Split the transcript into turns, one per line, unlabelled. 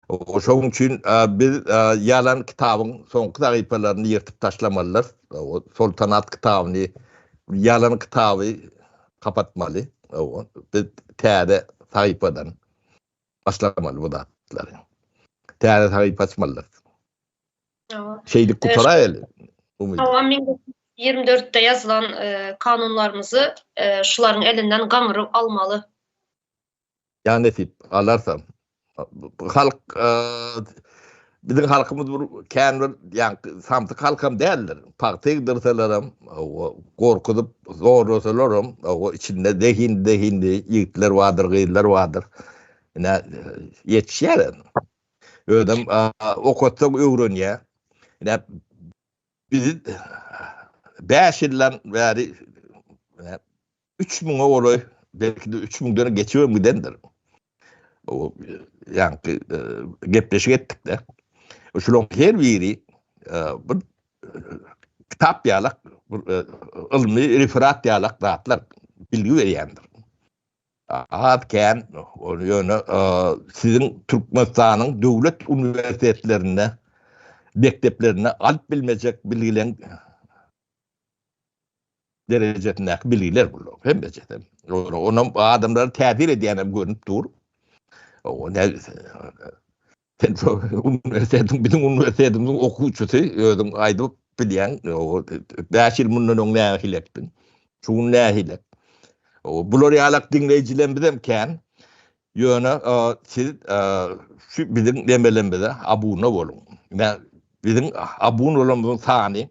Şoň üçin biz ýalan kitabyň soňky sahypalaryny ýertip taşlamalylar. Sol tanat kitabyny, ýalan kitaby kapatmaly. Biz täze sahypadan başlamaly bu zatlaryň. Täze sahypa açmalylar. Şeýlik gutara eli.
Tamam, 1924'te yazılan kanunlarımızı şuların elinden gaňryp almaly.
Yani netip alarsam. Halk bizim halkımız bu kendi yani samtık halkam değerler. Partiye giderselerim, korkutup zorlasalarim, o içinde dehin yiğitler vardır, gıyırlar vardır. Yine yetişer. Ödüm okutsak öğreniyor. Yine biz 5 yıldan beri 3.000 oğlu belki de 3.000'den geçiyor mu dendir. O yani gepleşik ettik de. Şulon her biri bir kitap ýalak, ilmi referat ýalak zatlar bilgi berýändir. Hatken o ýöne sizin Türkmenistanyň döwlet uniwersitetlerine, mekteplerine alyp bilmejek bilgilen derejetindäki bilgiler bolýar. Hemmejeden. Onu adamlar täbir edýänem görünüp dur. O ne üniversitetiň bizim üniversitetimiň okuwçysy özüň aýdyp bilýän, o 5 ýyl mundan öň nähilekdin. Şuň nähilek. O bular ýalak dinleýijiler bizemken ýöne siz şu bizim demelerimize abune bolun. Bizim abune bolanymyzyň sany